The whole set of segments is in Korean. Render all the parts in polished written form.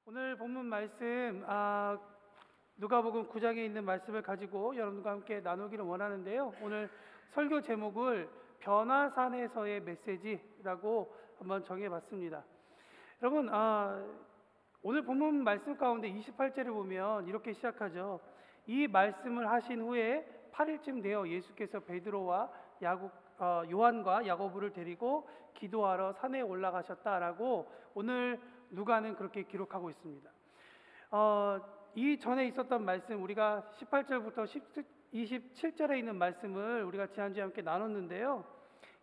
오늘 본문 말씀 누가복음 9장에 있는 말씀을 가지고 여러분과 함께 나누기를 원하는데요. 오늘 설교 제목을 변화산에서의 메시지라고 한번 정해봤습니다. 여러분, 오늘 본문 말씀 가운데 28절을 보면 이렇게 시작하죠. 이 말씀을 하신 후에 8일쯤 되어 예수께서 베드로와 요한과 야고보를 데리고 기도하러 산에 올라가셨다라고 오늘 누가는 그렇게 기록하고 있습니다. 이 전에 있었던 말씀, 우리가 18절부터 27절에 있는 말씀을 우리가 지난주에 함께 나눴는데요.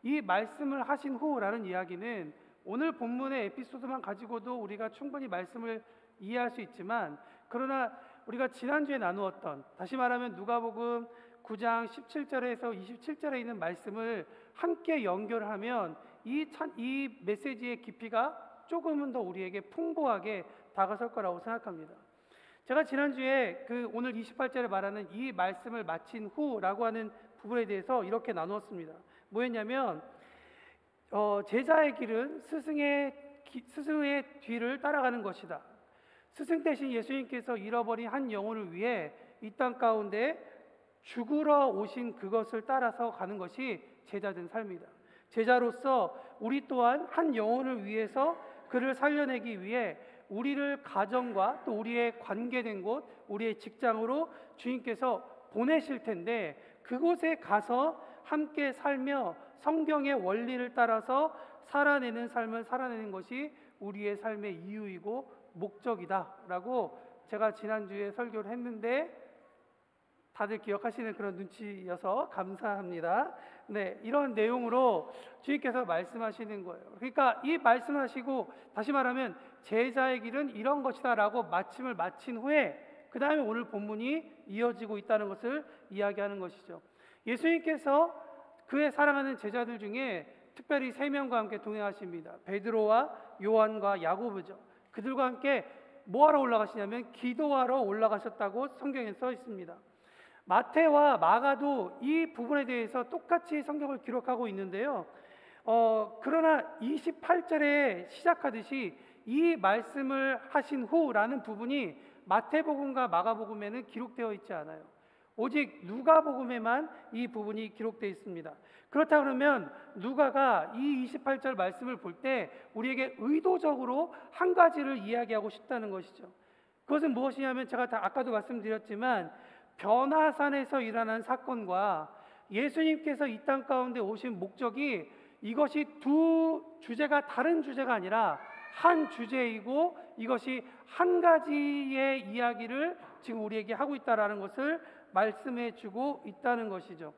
이 말씀을 하신 후라는 이야기는 오늘 본문의 에피소드만 가지고도 우리가 충분히 말씀을 이해할 수 있지만, 그러나 우리가 지난주에 나누었던, 다시 말하면 누가복음 9장 17절에서 27절에 있는 말씀을 함께 연결하면 이 메시지의 깊이가 조금은 더 우리에게 풍부하게 다가설 거라고 생각합니다. 제가 지난주에 오늘 28절에 말하는 이 말씀을 마친 후라고 하는 부분에 대해서 이렇게 나누었습니다. 뭐였냐면 제자의 길은 스승의 뒤를 따라가는 것이다. 스승 대신 예수님께서 잃어버린 한 영혼을 위해 이 땅 가운데 죽으러 오신 그것을 따라서 가는 것이 제자된 삶이다. 제자로서 우리 또한 한 영혼을 위해서 그를 살려내기 위해 우리를 가정과 또 우리의 관계된 곳, 우리의 직장으로 주님께서 보내실 텐데, 그곳에 가서 함께 살며 성경의 원리를 따라서 살아내는 삶을 살아내는 것이 우리의 삶의 이유이고 목적이다라고 제가 지난주에 설교를 했는데 다들 기억하시는 그런 눈치여서 감사합니다. 네, 이런 내용으로 주님께서 말씀하시는 거예요. 그러니까 이 말씀하시고, 다시 말하면 제자의 길은 이런 것이다 라고 마침을 마친 후에 그 다음에 오늘 본문이 이어지고 있다는 것을 이야기하는 것이죠. 예수님께서 그의 사랑하는 제자들 중에 특별히 3명과 함께 동행하십니다. 베드로와 요한과 야고보죠. 그들과 함께 뭐하러 올라가시냐면 기도하러 올라가셨다고 성경에 써 있습니다. 마태와 마가도 이 부분에 대해서 똑같이 성경을 기록하고 있는데요. 그러나 28절에 시작하듯이 이 말씀을 하신 후라는 부분이 마태복음과 마가복음에는 기록되어 있지 않아요. 오직 누가복음에만 이 부분이 기록되어 있습니다. 그렇다 그러면 누가가 이 28절 말씀을 볼 때 우리에게 의도적으로 한 가지를 이야기하고 싶다는 것이죠. 그것은 무엇이냐면, 제가 아까도 말씀드렸지만 변화산에서 일어난 사건과 예수님께서 이 땅 가운데 오신 목적이, 이것이 두 주제가 다른 주제가 아니라 한 주제이고 이것이 한 가지의 이야기를 지금 우리에게 하고 있다는 것을 말씀해 주고 있다는 것이죠.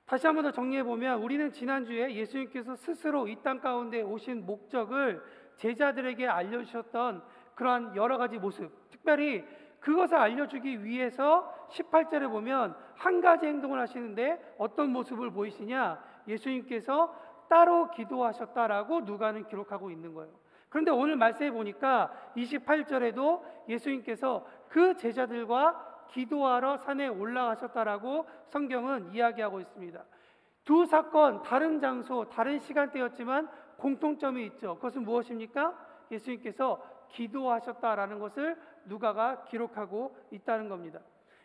다시 한번 더 정리해 보면, 우리는 지난주에 예수님께서 스스로 이 땅 가운데 오신 목적을 제자들에게 알려주셨던 그러한 여러 가지 모습, 특별히 그것을 알려주기 위해서 18절에 보면 한 가지 행동을 하시는데 어떤 모습을 보이시냐? 예수님께서 따로 기도하셨다라고 누가는 기록하고 있는 거예요. 그런데 오늘 말씀해 보니까 28절에도 예수님께서 그 제자들과 기도하러 산에 올라가셨다라고 성경은 이야기하고 있습니다. 두 사건, 다른 장소, 다른 시간대였지만 공통점이 있죠. 그것은 무엇입니까? 예수님께서 기도하셨다라는 것을 누가가 기록하고 있다는 겁니다.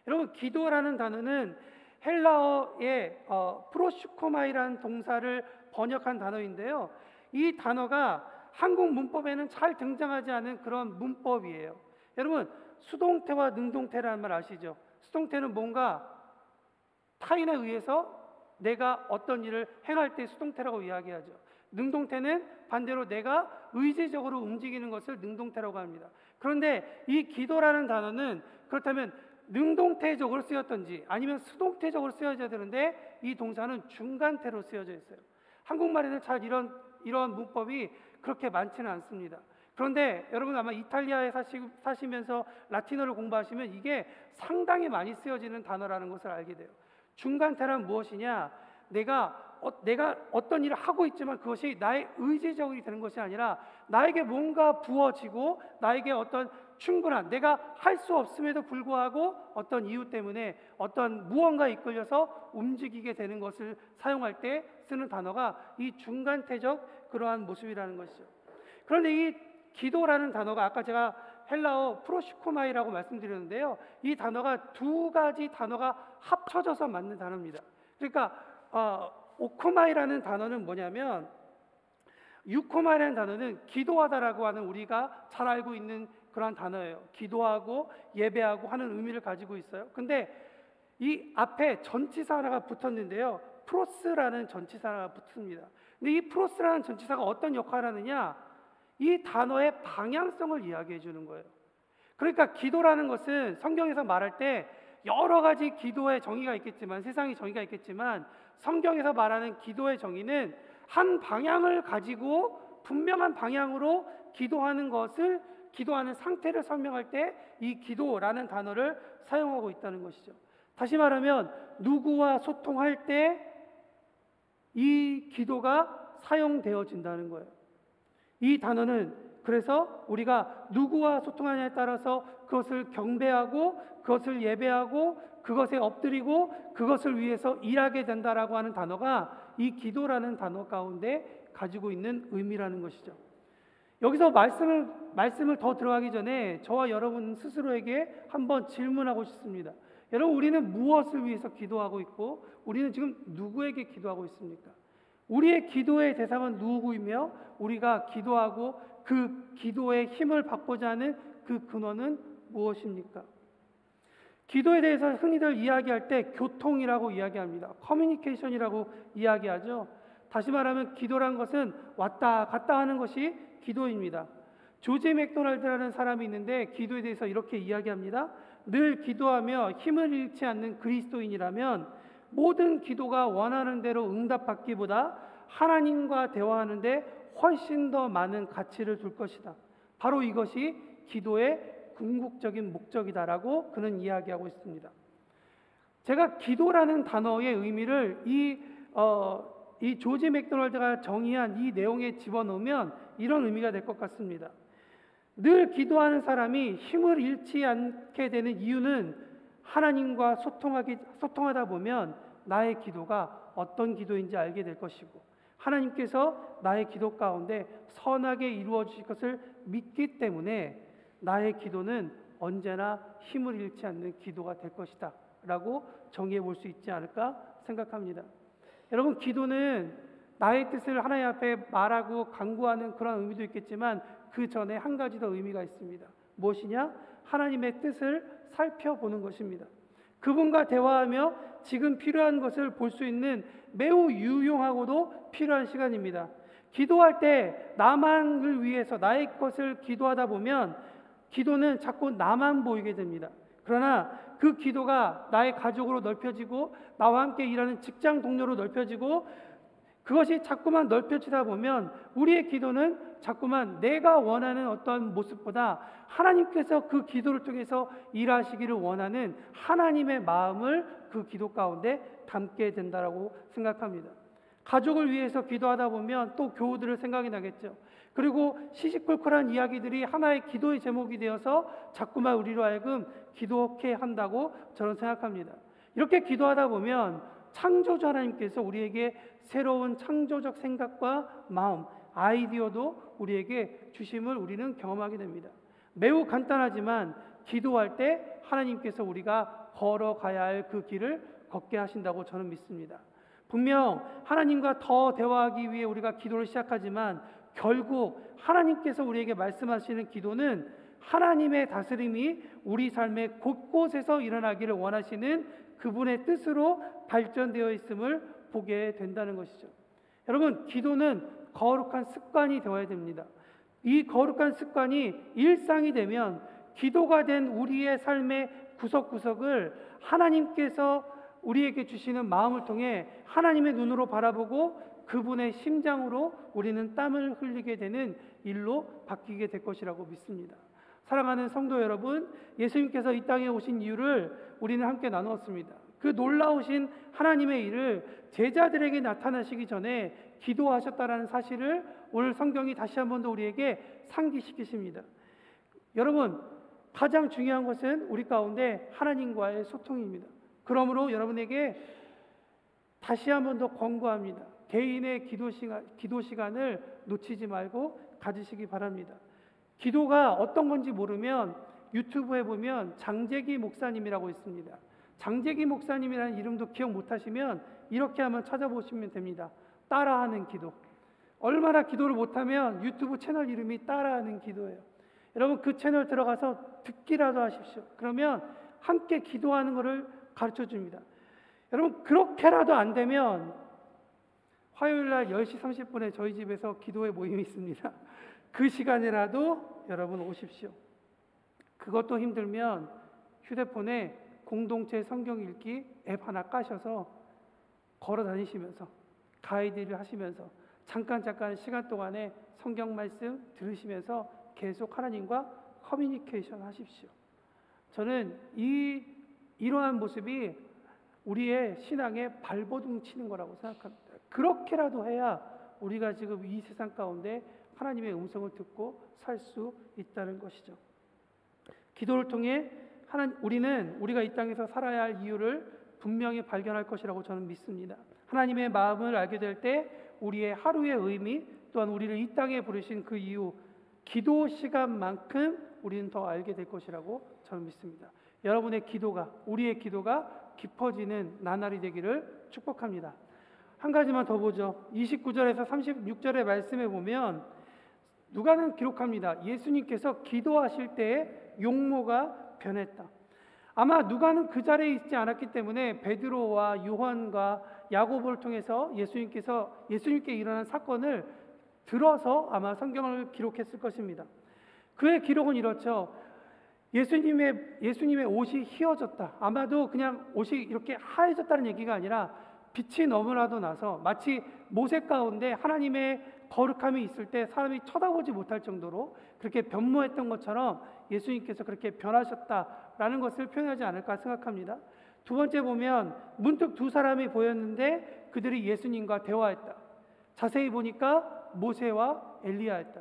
여러분, 기도라는 단어는 헬라어의 프로슈코마이라는 동사를 번역한 단어인데요. 이 단어가 한국 문법에는 잘 등장하지 않은 그런 문법이에요. 여러분, 수동태와 능동태라는 말 아시죠? 수동태는 뭔가 타인에 의해서 내가 어떤 일을 행할 때 수동태라고 이야기하죠. 능동태는 반대로 내가 의지적으로 움직이는 것을 능동태라고 합니다. 그런데 이 기도라는 단어는 그렇다면 능동태적으로 쓰였던지 아니면 수동태적으로 쓰여져야 되는데, 이 동사는 중간태로 쓰여져 있어요. 한국말에는 잘 이런 문법이 그렇게 많지는 않습니다. 그런데 여러분 아마 이탈리아에 사시면서 라틴어를 공부하시면 이게 상당히 많이 쓰여지는 단어라는 것을 알게 돼요. 중간태란 무엇이냐? 내가 어떤 일을 하고 있지만 그것이 나의 의지적이 되는 것이 아니라 나에게 뭔가 부어지고 나에게 어떤 충분한, 내가 할 수 없음에도 불구하고 어떤 이유 때문에 어떤 무언가에 이끌려서 움직이게 되는 것을 사용할 때 쓰는 단어가 이 중간태적 그러한 모습이라는 것이죠. 그런데 이 기도라는 단어가 아까 제가 헬라어 프로시코마이라고 말씀드렸는데요. 이 단어가 두 가지 단어가 합쳐져서 만든 단어입니다. 그러니까 오코마이라는 단어는 뭐냐면, 유코마이라는 단어는 기도하다라고 하는 우리가 잘 알고 있는 그러한 단어예요. 기도하고 예배하고 하는 의미를 가지고 있어요. 근데 이 앞에 전치사 하나가 붙었는데요. 프로스라는 전치사 하나가 붙습니다. 근데 이 프로스라는 전치사가 어떤 역할을 하느냐? 이 단어의 방향성을 이야기해 주는 거예요. 그러니까 기도라는 것은 성경에서 말할 때 여러 가지 기도의 정의가 있겠지만, 세상의 정의가 있겠지만, 성경에서 말하는 기도의 정의는 한 방향을 가지고 분명한 방향으로 기도하는 것을, 기도하는 상태를 설명할 때 이 기도라는 단어를 사용하고 있다는 것이죠. 다시 말하면 누구와 소통할 때 이 기도가 사용되어진다는 거예요. 이 단어는 그래서 우리가 누구와 소통하냐에 따라서 그것을 경배하고 그것을 예배하고 그것에 엎드리고 그것을 위해서 일하게 된다라고 하는 단어가 이 기도라는 단어 가운데 가지고 있는 의미라는 것이죠. 여기서 말씀을 더 들어가기 전에 저와 여러분 스스로에게 한번 질문하고 싶습니다. 여러분, 우리는 무엇을 위해서 기도하고 있고 우리는 지금 누구에게 기도하고 있습니까? 우리의 기도의 대상은 누구이며 우리가 기도하고 그 기도의 힘을 받고자 하는 그 근원은 무엇입니까? 기도에 대해서 흔히들 이야기할 때 교통이라고 이야기합니다. 커뮤니케이션이라고 이야기하죠. 다시 말하면 기도란 것은 왔다 갔다 하는 것이 기도입니다. 조지 맥도날드라는 사람이 있는데 기도에 대해서 이렇게 이야기합니다. 늘 기도하며 힘을 잃지 않는 그리스도인이라면 모든 기도가 원하는 대로 응답받기보다 하나님과 대화하는데 훨씬 더 많은 가치를 둘 것이다. 바로 이것이 기도의 궁극적인 목적이다라고 그는 이야기하고 있습니다. 제가 기도라는 단어의 의미를 이 조지 맥도날드가 정의한 이 내용에 집어넣으면 이런 의미가 될 것 같습니다. 늘 기도하는 사람이 힘을 잃지 않게 되는 이유는 하나님과 소통하다 보면 나의 기도가 어떤 기도인지 알게 될 것이고 하나님께서 나의 기도 가운데 선하게 이루어 주실 것을 믿기 때문에 나의 기도는 언제나 힘을 잃지 않는 기도가 될 것이다 라고 정의해 볼 수 있지 않을까 생각합니다. 여러분, 기도는 나의 뜻을 하나님 앞에 말하고 간구하는 그런 의미도 있겠지만 그 전에 한 가지 더 의미가 있습니다. 무엇이냐? 하나님의 뜻을 살펴보는 것입니다. 그분과 대화하며 지금 필요한 것을 볼 수 있는 매우 유용하고도 필요한 시간입니다. 기도할 때 나만을 위해서 나의 것을 기도하다 보면 기도는 자꾸 나만 보이게 됩니다. 그러나 그 기도가 나의 가족으로 넓혀지고 나와 함께 일하는 직장 동료로 넓혀지고 그것이 자꾸만 넓혀지다 보면 우리의 기도는 자꾸만 내가 원하는 어떤 모습보다 하나님께서 그 기도를 통해서 일하시기를 원하는 하나님의 마음을 그 기도 가운데 담게 된다라고 생각합니다. 가족을 위해서 기도하다 보면 또 교우들을 생각이 나겠죠. 그리고 시시콜콜한 이야기들이 하나의 기도의 제목이 되어서 자꾸만 우리로 하여금 기도케 한다고 저는 생각합니다. 이렇게 기도하다 보면 창조주 하나님께서 우리에게 새로운 창조적 생각과 마음, 아이디어도 우리에게 주심을 우리는 경험하게 됩니다. 매우 간단하지만 기도할 때 하나님께서 우리가 걸어가야 할 그 길을 걷게 하신다고 저는 믿습니다. 분명 하나님과 더 대화하기 위해 우리가 기도를 시작하지만 결국 하나님께서 우리에게 말씀하시는 기도는 하나님의 다스림이 우리 삶의 곳곳에서 일어나기를 원하시는 그분의 뜻으로 발전되어 있음을 보게 된다는 것이죠. 여러분, 기도는 거룩한 습관이 되어야 됩니다. 이 거룩한 습관이 일상이 되면 기도가 된 우리의 삶의 구석구석을 하나님께서 우리에게 주시는 마음을 통해 하나님의 눈으로 바라보고 그분의 심장으로 우리는 땀을 흘리게 되는 일로 바뀌게 될 것이라고 믿습니다. 사랑하는 성도 여러분, 예수님께서 이 땅에 오신 이유를 우리는 함께 나누었습니다. 그 놀라우신 하나님의 일을 제자들에게 나타나시기 전에 기도하셨다는 사실을 오늘 성경이 다시 한 번 더 우리에게 상기시키십니다. 여러분, 가장 중요한 것은 우리 가운데 하나님과의 소통입니다. 그러므로 여러분에게 다시 한 번 더 권고합니다. 개인의 기도 시간을 놓치지 말고 가지시기 바랍니다. 기도가 어떤 건지 모르면 유튜브에 보면 장재기 목사님이라고 있습니다. 장재기 목사님이라는 이름도 기억 못하시면 이렇게 한번 찾아보시면 됩니다. 따라하는 기도. 얼마나 기도를 못하면 유튜브 채널 이름이 따라하는 기도예요. 여러분 그 채널 들어가서 듣기라도 하십시오. 그러면 함께 기도하는 것을 가르쳐 줍니다. 여러분 그렇게라도 안 되면 화요일 날 10시 30분에 저희 집에서 기도회 모임이 있습니다. 그 시간이라도 여러분 오십시오. 그것도 힘들면 휴대폰에 공동체 성경 읽기 앱 하나 까셔서 걸어 다니시면서 가이드를 하시면서 잠깐 시간 동안에 성경 말씀 들으시면서 계속 하나님과 커뮤니케이션 하십시오. 저는 이러한 모습이 우리의 신앙에 발버둥 치는 거라고 생각합니다. 그렇게라도 해야 우리가 지금 이 세상 가운데 하나님의 음성을 듣고 살 수 있다는 것이죠. 기도를 통해 우리는 우리가 이 땅에서 살아야 할 이유를 분명히 발견할 것이라고 저는 믿습니다. 하나님의 마음을 알게 될 때 우리의 하루의 의미 또한 우리를 이 땅에 부르신 그 이유 기도 시간만큼 우리는 더 알게 될 것이라고 저는 믿습니다. 여러분의 기도가 우리의 기도가 깊어지는 나날이 되기를 축복합니다. 한 가지만 더 보죠. 29절에서 36절의 말씀에 보면 누가는 기록합니다. 예수님께서 기도하실 때에 용모가 변했다. 아마 누가는 그 자리에 있지 않았기 때문에 베드로와 요한과 야고보를 통해서 예수님께 일어난 사건을 들어서 아마 성경을 기록했을 것입니다. 그의 기록은 이렇죠. 예수님의 옷이 휘어졌다. 아마도 그냥 옷이 이렇게 하얘졌다는 얘기가 아니라 빛이 너무나도 나서 마치 모세 가운데 하나님의 거룩함이 있을 때 사람이 쳐다보지 못할 정도로 그렇게 변모했던 것처럼 예수님께서 그렇게 변하셨다라는 것을 표현하지 않을까 생각합니다. 두 번째 보면 문득 두 사람이 보였는데 그들이 예수님과 대화했다. 자세히 보니까 모세와 엘리야였다.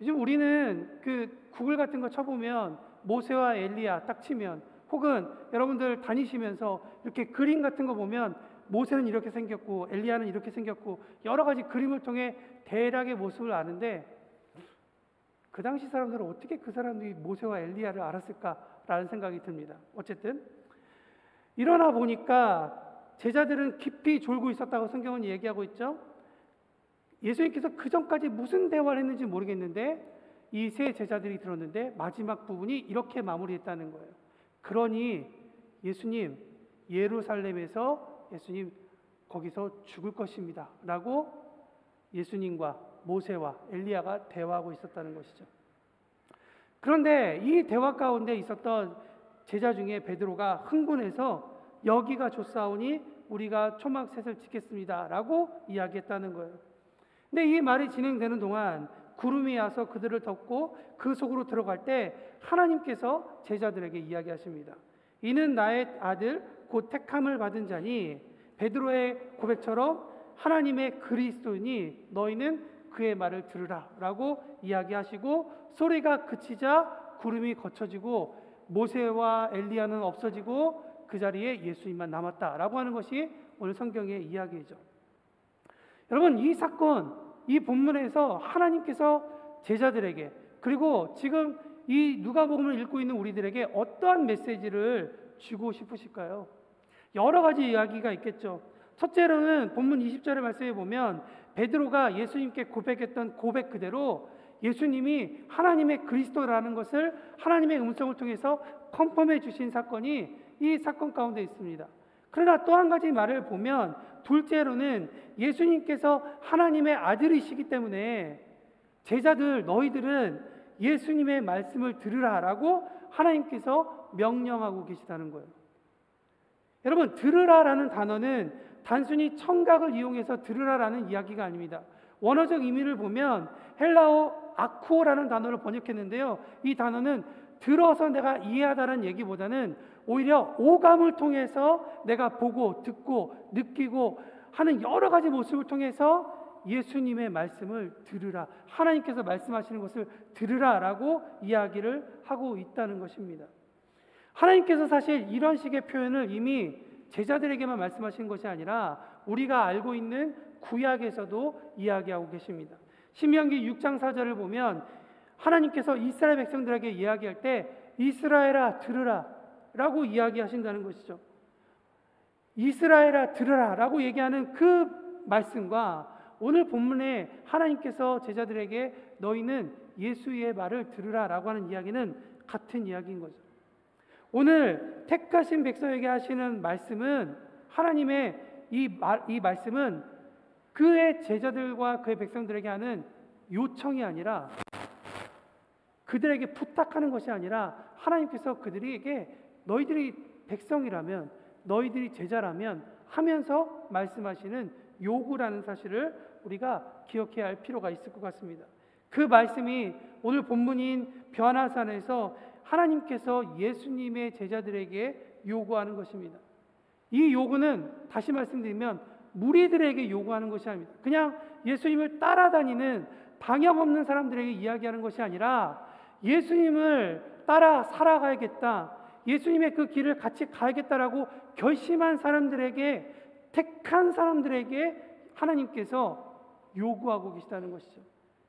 요즘 우리는 그 구글 같은 거 쳐보면 모세와 엘리야 딱 치면 혹은 여러분들 다니시면서 이렇게 그림 같은 거 보면 모세는 이렇게 생겼고 엘리야는 이렇게 생겼고 여러 가지 그림을 통해 대략의 모습을 아는데 그 당시 사람들은 어떻게 그 사람들이 모세와 엘리야를 알았을까라는 생각이 듭니다. 어쨌든 일어나 보니까 제자들은 깊이 졸고 있었다고 성경은 얘기하고 있죠. 예수님께서 그 전까지 무슨 대화를 했는지 모르겠는데 이 세 제자들이 들었는데 마지막 부분이 이렇게 마무리했다는 거예요. 그러니 예수님 예루살렘에서 예수님 거기서 죽을 것입니다 라고 예수님과 모세와 엘리야가 대화하고 있었다는 것이죠. 그런데 이 대화 가운데 있었던 제자 중에 베드로가 흥분해서 여기가 좋사오니 우리가 초막셋을 지켰습니다 라고 이야기했다는 거예요. 근데 이 말이 진행되는 동안 구름이 와서 그들을 덮고 그 속으로 들어갈 때 하나님께서 제자들에게 이야기하십니다. 이는 나의 아들 곧 택함을 받은 자니 베드로의 고백처럼 하나님의 그리스도이니 너희는 그의 말을 들으라 라고 이야기하시고 소리가 그치자 구름이 거쳐지고 모세와 엘리야는 없어지고 그 자리에 예수님만 남았다라고 하는 것이 오늘 성경의 이야기이죠. 여러분 이 사건, 이 본문에서 하나님께서 제자들에게 그리고 지금 이 누가복음을 읽고 있는 우리들에게 어떠한 메시지를 주고 싶으실까요? 여러 가지 이야기가 있겠죠. 첫째로는 본문 20절의 말씀에 보면 베드로가 예수님께 고백했던 고백 그대로 예수님이 하나님의 그리스도라는 것을 하나님의 음성을 통해서 컨펌해 주신 사건이 이 사건 가운데 있습니다. 그러나 또 한 가지 말을 보면 둘째로는 예수님께서 하나님의 아들이시기 때문에 제자들 너희들은 예수님의 말씀을 들으라라고 하나님께서 명령하고 계시다는 거예요. 여러분 들으라라는 단어는 단순히 청각을 이용해서 들으라라는 이야기가 아닙니다. 원어적 의미를 보면 헬라어 아쿠오라는 단어를 번역했는데요. 이 단어는 들어서 내가 이해하다는 얘기보다는 오히려 오감을 통해서 내가 보고 듣고 느끼고 하는 여러 가지 모습을 통해서 예수님의 말씀을 들으라, 하나님께서 말씀하시는 것을 들으라라고 이야기를 하고 있다는 것입니다. 하나님께서 사실 이런 식의 표현을 이미 제자들에게만 말씀하신 것이 아니라 우리가 알고 있는 구약에서도 이야기하고 계십니다. 신명기 6장 4절을 보면 하나님께서 이스라엘 백성들에게 이야기할 때 이스라엘아 들으라 라고 이야기하신다는 것이죠. 이스라엘아 들으라 라고 얘기하는 그 말씀과 오늘 본문에 하나님께서 제자들에게 너희는 예수의 말을 들으라 라고 하는 이야기는 같은 이야기인 거죠. 오늘 택하신 백성에게 하시는 말씀은 하나님의 이 말씀은 그의 제자들과 그의 백성들에게 하는 요청이 아니라, 그들에게 부탁하는 것이 아니라, 하나님께서 그들에게 너희들이 백성이라면, 너희들이 제자라면 하면서 말씀하시는 요구라는 사실을 우리가 기억해야 할 필요가 있을 것 같습니다. 그 말씀이 오늘 본문인 변화산에서 하나님께서 예수님의 제자들에게 요구하는 것입니다. 이 요구는 다시 말씀드리면 무리들에게 요구하는 것이 아닙니다. 그냥 예수님을 따라다니는 방향 없는 사람들에게 이야기하는 것이 아니라 예수님을 따라 살아가야겠다, 예수님의 그 길을 같이 가야겠다라고 결심한 사람들에게, 택한 사람들에게 하나님께서 요구하고 계시다는 것이죠.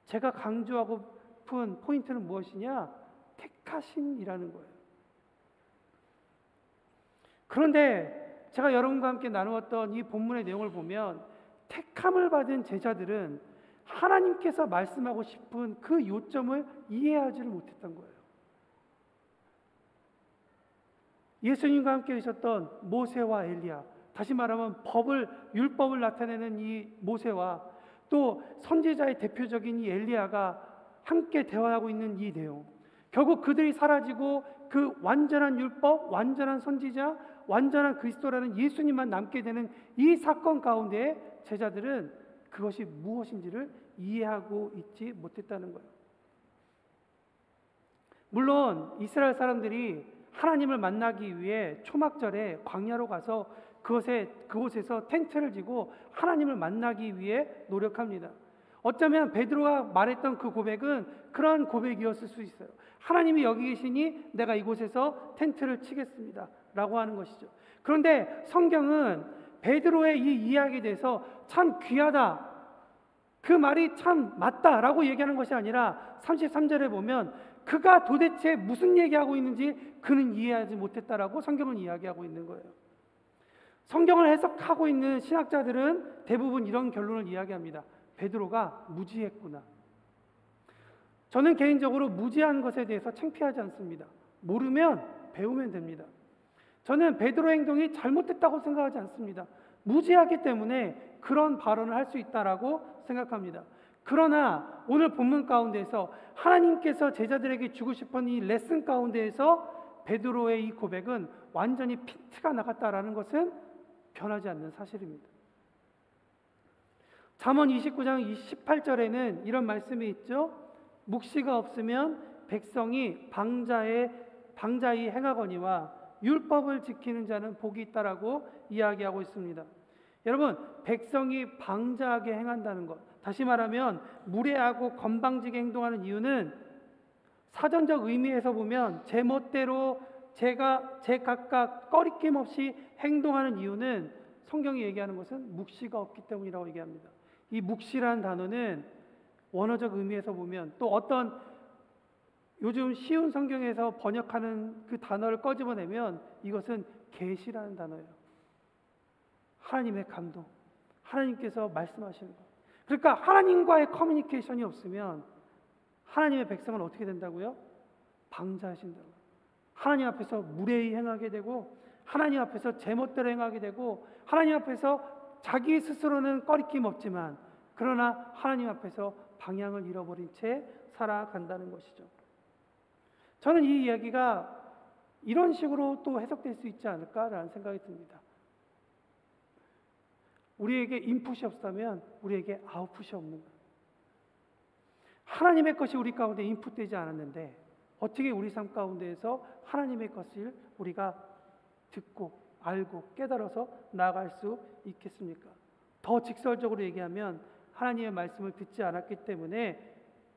제가 강조하고 싶은 포인트는 무엇이냐? 택하신이라는 거예요. 그런데 제가 여러분과 함께 나누었던 이 본문의 내용을 보면 택함을 받은 제자들은 하나님께서 말씀하고 싶은 그 요점을 이해하지를 못했던 거예요. 예수님과 함께 계셨던 모세와 엘리야, 다시 말하면 율법을 나타내는 이 모세와 또 선지자의 대표적인 이 엘리야가 함께 대화하고 있는 이 내용, 결국 그들이 사라지고 그 완전한 율법, 완전한 선지자, 완전한 그리스도라는 예수님만 남게 되는 이 사건 가운데 제자들은 그것이 무엇인지를 이해하고 있지 못했다는 거예요. 물론 이스라엘 사람들이 하나님을 만나기 위해 초막절에 광야로 가서 그곳에서 텐트를 지고 하나님을 만나기 위해 노력합니다. 어쩌면 베드로가 말했던 그 고백은 그런 고백이었을 수 있어요. 하나님이 여기 계시니 내가 이곳에서 텐트를 치겠습니다 라고 하는 것이죠. 그런데 성경은 베드로의 이 이야기에 대해서 참 귀하다, 그 말이 참 맞다라고 얘기하는 것이 아니라 33절에 보면 그가 도대체 무슨 얘기하고 있는지 그는 이해하지 못했다라고 성경은 이야기하고 있는 거예요. 성경을 해석하고 있는 신학자들은 대부분 이런 결론을 이야기합니다. 베드로가 무지했구나. 저는 개인적으로 무지한 것에 대해서 창피하지 않습니다. 모르면 배우면 됩니다. 저는 베드로의 행동이 잘못됐다고 생각하지 않습니다. 무지하기 때문에 그런 발언을 할 수 있다라고 생각합니다. 그러나 오늘 본문 가운데서 하나님께서 제자들에게 주고 싶은 이 레슨 가운데에서 베드로의 이 고백은 완전히 핀트가 나갔다라는 것은 변하지 않는 사실입니다. 잠언 29장 28절에는 이런 말씀이 있죠. 묵시가 없으면 백성이 방자히 행하거니와 율법을 지키는 자는 복이 있다라고 이야기하고 있습니다. 여러분, 백성이 방자하게 행한다는 것, 다시 말하면 무례하고 건방지게 행동하는 이유는 사전적 의미에서 보면 제 멋대로 제각각 꺼리낌 없이 행동하는 이유는 성경이 얘기하는 것은 묵시가 없기 때문이라고 얘기합니다. 이 묵시라는 단어는 원어적 의미에서 보면, 또 어떤 요즘 쉬운 성경에서 번역하는 그 단어를 꺼집어내면 이것은 계시라는 단어예요. 하나님의 감동, 하나님께서 말씀하시는 것. 그러니까 하나님과의 커뮤니케이션이 없으면 하나님의 백성은 어떻게 된다고요? 방자하신다고. 하나님 앞에서 무례히 행하게 되고, 하나님 앞에서 제멋대로 행하게 되고, 하나님 앞에서 자기 스스로는 꺼리낌 없지만 그러나 하나님 앞에서 방향을 잃어버린 채 살아간다는 것이죠. 저는 이 이야기가 이런 식으로 또 해석될 수 있지 않을까라는 생각이 듭니다. 우리에게 인풋이 없다면 우리에게 아웃풋이 없는 거예요. 하나님의 것이 우리 가운데 인풋되지 않았는데 어떻게 우리 삶 가운데에서 하나님의 것을 우리가 듣고 알고 깨달아서 나아갈 수 있겠습니까? 더 직설적으로 얘기하면 하나님의 말씀을 듣지 않았기 때문에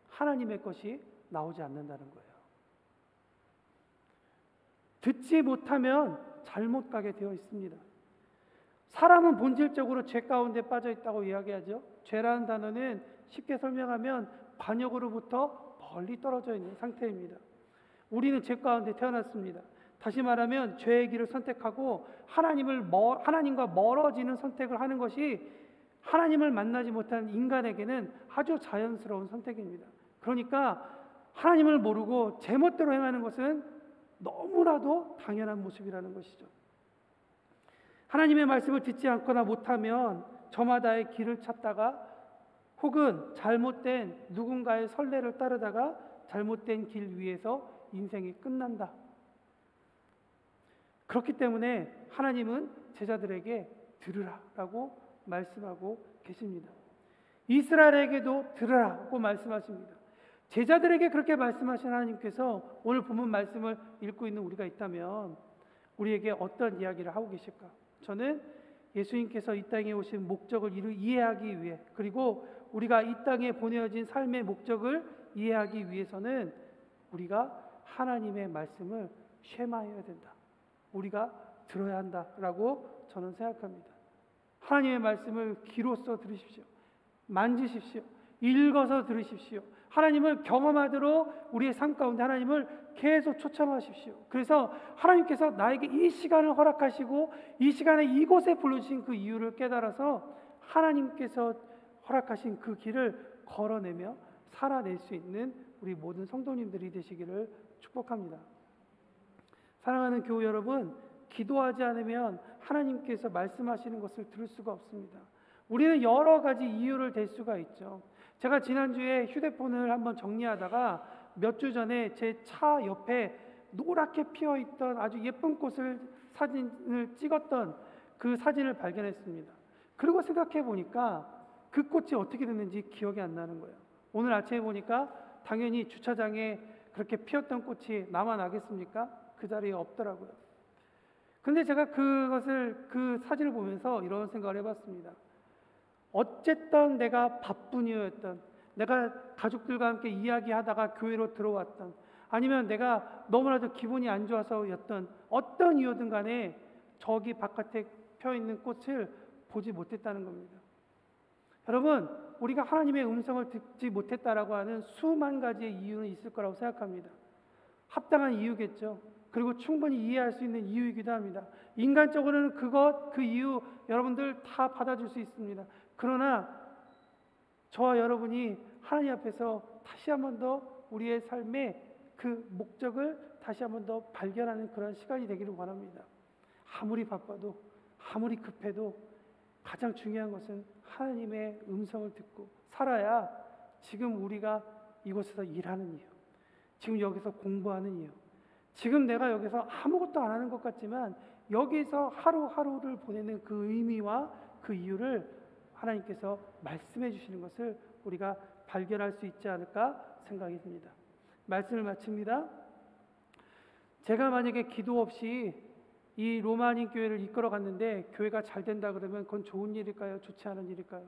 하나님의 것이 나오지 않는다는 거예요. 듣지 못하면 잘못 가게 되어 있습니다. 사람은 본질적으로 죄 가운데 빠져 있다고 이야기하죠. 죄라는 단어는 쉽게 설명하면 관역으로부터 멀리 떨어져 있는 상태입니다. 우리는 죄 가운데 태어났습니다. 다시 말하면 죄의 길을 선택하고 하나님과 멀어지는 선택을 하는 것이 하나님을 만나지 못한 인간에게는 아주 자연스러운 선택입니다. 그러니까 하나님을 모르고 제멋대로 행하는 것은 너무나도 당연한 모습이라는 것이죠. 하나님의 말씀을 듣지 않거나 못하면 저마다의 길을 찾다가 혹은 잘못된 누군가의 선례를 따르다가 잘못된 길 위에서 인생이 끝난다. 그렇기 때문에 하나님은 제자들에게 들으라라고 말씀하고 계십니다. 이스라엘에게도 들으라고 말씀하십니다. 제자들에게 그렇게 말씀하신 하나님께서 오늘 본문 말씀을 읽고 있는 우리가 있다면 우리에게 어떤 이야기를 하고 계실까? 저는 예수님께서 이 땅에 오신 목적을 이해하기 위해, 그리고 우리가 이 땅에 보내어진 삶의 목적을 이해하기 위해서는 우리가 하나님의 말씀을 쉐마해야 된다. 우리가 들어야 한다라고 저는 생각합니다. 하나님의 말씀을 귀로써 들으십시오. 만지십시오. 읽어서 들으십시오. 하나님을 경험하도록 우리의 삶 가운데 하나님을 계속 초청하십시오. 그래서 하나님께서 나에게 이 시간을 허락하시고 이 시간에 이곳에 불러주신 그 이유를 깨달아서 하나님께서 허락하신 그 길을 걸어내며 살아낼 수 있는 우리 모든 성도님들이 되시기를 축복합니다. 사랑하는 교우 여러분, 기도하지 않으면 하나님께서 말씀하시는 것을 들을 수가 없습니다. 우리는 여러 가지 이유를 댈 수가 있죠. 제가 지난주에 휴대폰을 한번 정리하다가 몇 주 전에 제 차 옆에 노랗게 피어있던 아주 예쁜 꽃을 사진을 찍었던 그 사진을 발견했습니다. 그리고 생각해 보니까 그 꽃이 어떻게 됐는지 기억이 안 나는 거예요. 오늘 아침에 보니까 당연히 주차장에 그렇게 피었던 꽃이 나만 나겠습니까? 그 자리에 없더라고요. 근데 제가 그 사진을 보면서 이런 생각을 해봤습니다. 어쨌든 내가 바쁜 이유였던, 내가 가족들과 함께 이야기하다가 교회로 들어왔던, 아니면 내가 너무나도 기분이 안 좋아서였던 어떤 이유든 간에 저기 바깥에 펴있는 꽃을 보지 못했다는 겁니다. 여러분, 우리가 하나님의 음성을 듣지 못했다라고 하는 수만 가지의 이유는 있을 거라고 생각합니다. 합당한 이유겠죠. 그리고 충분히 이해할 수 있는 이유이기도 합니다. 인간적으로는 그 이유 여러분들 다 받아줄 수 있습니다. 그러나 저와 여러분이 하나님 앞에서 다시 한 번 더 우리의 삶의 그 목적을 다시 한 번 더 발견하는 그런 시간이 되기를 원합니다. 아무리 바빠도, 아무리 급해도 가장 중요한 것은 하나님의 음성을 듣고 살아야 지금 우리가 이곳에서 일하는 이유, 지금 여기서 공부하는 이유, 지금 내가 여기서 아무것도 안 하는 것 같지만 여기서 하루하루를 보내는 그 의미와 그 이유를 하나님께서 말씀해 주시는 것을 우리가 발견할 수 있지 않을까 생각이 듭니다. 말씀을 마칩니다. 제가 만약에 기도 없이 이 로마닌 교회를 이끌어 갔는데 교회가 잘 된다 그러면 그건 좋은 일일까요? 좋지 않은 일일까요?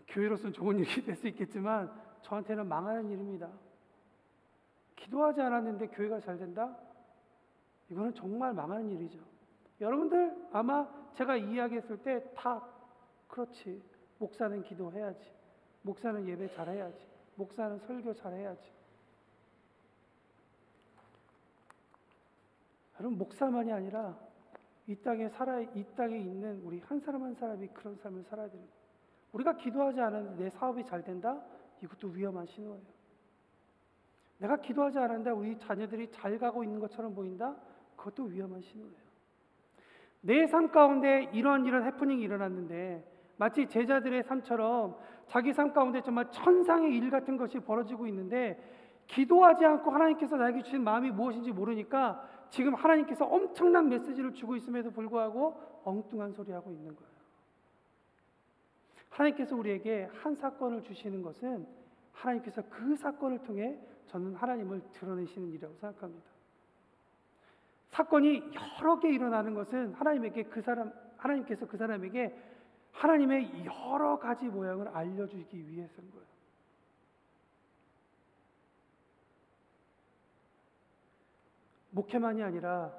교회로서는 좋은 일이 될 수 있겠지만 저한테는 망하는 일입니다. 기도하지 않았는데 교회가 잘 된다? 이거는 정말 망하는 일이죠. 여러분들 아마 제가 이야기했을 때 다 그렇지. 목사는 기도해야지. 목사는 예배 잘해야지. 목사는 설교 잘해야지. 여러분, 목사만이 아니라 이 땅에 있는 우리 한 사람 한 사람이 그런 삶을 살아야 됩니다. 우리가 기도하지 않았는데 내 사업이 잘 된다? 이것도 위험한 신호예요. 내가 기도하지 않았는데 우리 자녀들이 잘 가고 있는 것처럼 보인다? 그것도 위험한 신호예요. 내 삶 가운데 이런 해프닝이 일어났는데 마치 제자들의 삶처럼 자기 삶 가운데 정말 천상의 일 같은 것이 벌어지고 있는데 기도하지 않고 하나님께서 나에게 주신 마음이 무엇인지 모르니까 지금 하나님께서 엄청난 메시지를 주고 있음에도 불구하고 엉뚱한 소리 하고 있는 거예요. 하나님께서 우리에게 한 사건을 주시는 것은 하나님께서 그 사건을 통해 저는 하나님을 드러내시는 일이라고 생각합니다. 사건이 여러 개 일어나는 것은 하나님께서 그 사람에게 하나님의 여러 가지 모양을 알려주기 위해서인 거예요. 목회만이 아니라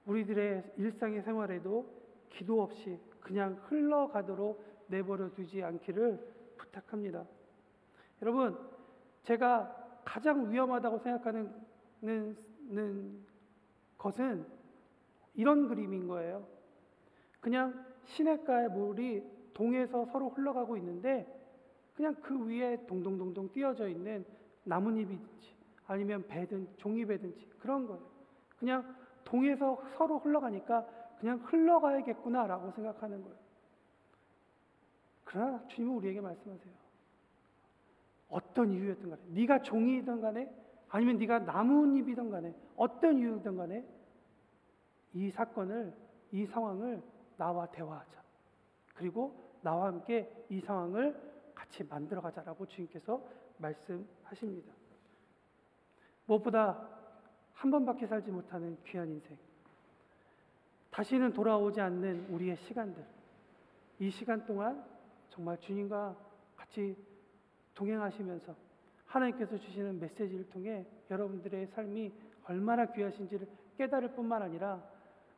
우리들의 일상의 생활에도 기도 없이 그냥 흘러가도록 내버려 두지 않기를 부탁합니다. 여러분, 제가 가장 위험하다고 생각하는 것은 이런 그림인 거예요. 그냥 시냇가에 물이 동에서 서로 흘러가고 있는데 그냥 그 위에 동동동동 띄어져 있는 나뭇잎이든지 아니면 배든 종이배든지 그런 거예요. 그냥 동에서 서로 흘러가니까 그냥 흘러가야겠구나라고 생각하는 거예요. 그러나 주님은 우리에게 말씀하세요. 어떤 이유였든 간에, 네가 종이든 간에 아니면 네가 나뭇잎이든 간에 어떤 이유든 간에 이 사건을, 이 상황을 나와 대화하자. 그리고 나와 함께 이 상황을 같이 만들어가자라고 주님께서 말씀하십니다. 무엇보다 한 번밖에 살지 못하는 귀한 인생, 다시는 돌아오지 않는 우리의 시간들, 이 시간 동안 정말 주님과 같이 동행하시면서 하나님께서 주시는 메시지를 통해 여러분들의 삶이 얼마나 귀하신지를 깨달을 뿐만 아니라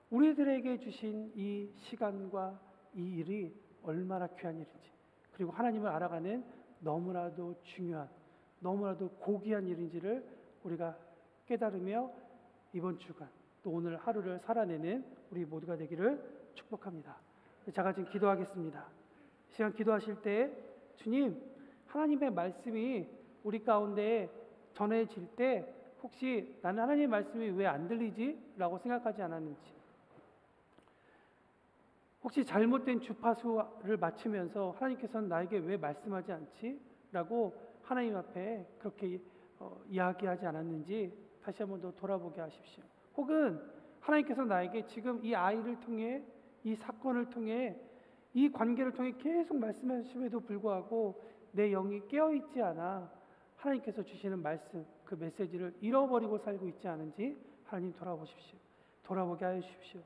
우리들에게 주신 이 시간과 이 일이 얼마나 귀한 일인지, 그리고 하나님을 알아가는 너무나도 중요한, 너무나도 고귀한 일인지를 우리가 깨달으며 이번 주간 또 오늘 하루를 살아내는 우리 모두가 되기를 축복합니다. 제가 지금 기도하겠습니다. 시간 기도하실 때 주님, 하나님의 말씀이 우리 가운데 전해질 때 혹시 나는 하나님의 말씀이 왜 안 들리지? 라고 생각하지 않았는지, 혹시 잘못된 주파수를 맞추면서 하나님께서는 나에게 왜 말씀하지 않지? 라고 하나님 앞에 그렇게 이야기하지 않았는지 다시 한번 더 돌아보게 하십시오. 혹은 하나님께서 나에게 지금 이 아이를 통해, 이 사건을 통해, 이 관계를 통해 계속 말씀하심에도 불구하고 내 영이 깨어있지 않아 하나님께서 주시는 말씀, 그 메시지를 잃어버리고 살고 있지 않은지 하나님 돌아보십시오. 돌아보게 하여 주십시오.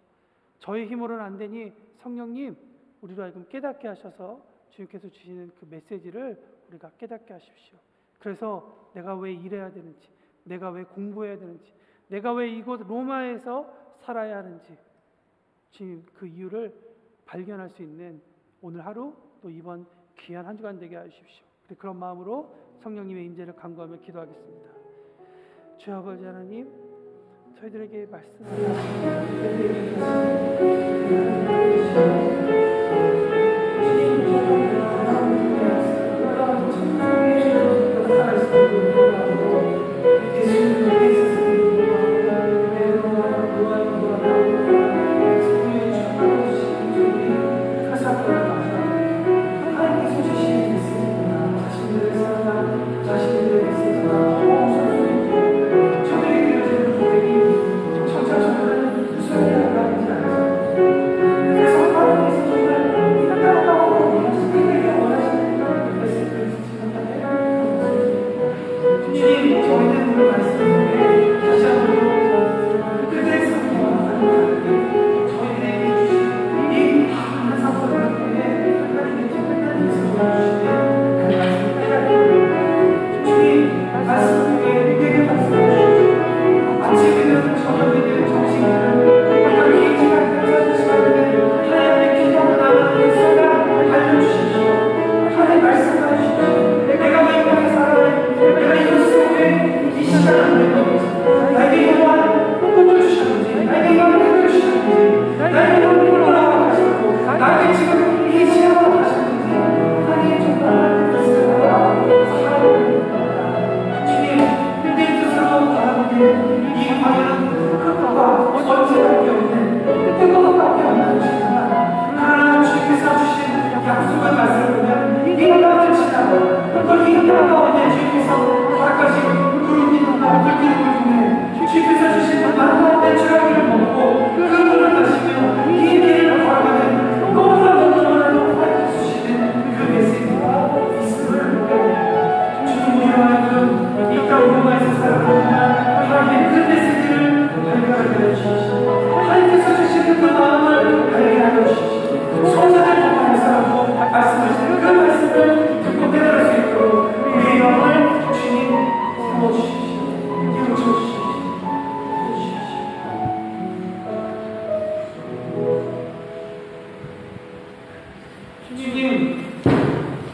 저의 힘으로는 안 되니 성령님, 우리로 하여금 깨닫게 하셔서 주님께서 주시는 그 메시지를 우리가 깨닫게 하십시오. 그래서 내가 왜 일해야 되는지, 내가 왜 공부해야 되는지, 내가 왜 이곳 로마에서 살아야 하는지 주님 그 이유를 발견할 수 있는 오늘 하루 또 이번 귀한 한 주간 되게 하십시오. 그런 마음으로 성령님의 임재를 간구하며 기도하겠습니다. 주 아버지 하나님, 저희들에게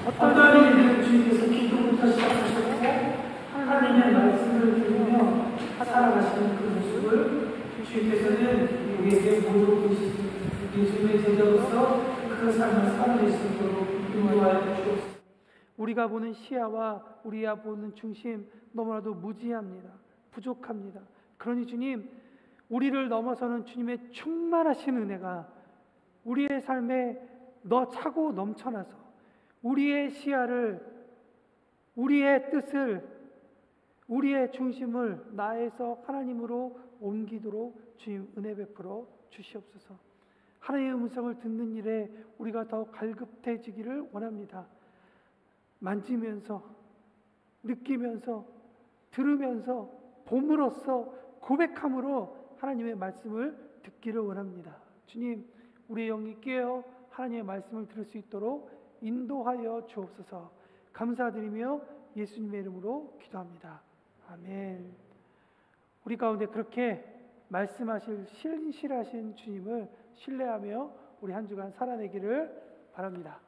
어떤 일을 주님께서 기도부터 시작하셨고 하나님의 말씀을 들으며 살아가시는 그 모습을 주님께서는 우리에게 보여주시는 예수님의 제자로서 그 삶을 살아낼 수 있도록 인도하여 주옵소서. 우리가 보는 시야와 우리가 보는 중심 너무나도 무지합니다. 부족합니다. 그러니 주님, 우리를 넘어서는 주님의 충만하신 은혜가 우리의 삶에 차고 넘쳐나서 우리의 시야를, 우리의 뜻을, 우리의 중심을 나에서 하나님으로 옮기도록 주님 은혜 베풀어 주시옵소서. 하나님의 음성을 듣는 일에 우리가 더 갈급해지기를 원합니다. 만지면서, 느끼면서, 들으면서, 봄으로써 고백함으로 하나님의 말씀을 듣기를 원합니다. 주님, 우리의 영이 깨어 하나님의 말씀을 들을 수 있도록 인도하여 주옵소서. 감사드리며 예수님의 이름으로 기도합니다. 아멘. 우리 가운데 그렇게 말씀하실 신실하신 주님을 신뢰하며 우리 한 주간 살아내기를 바랍니다.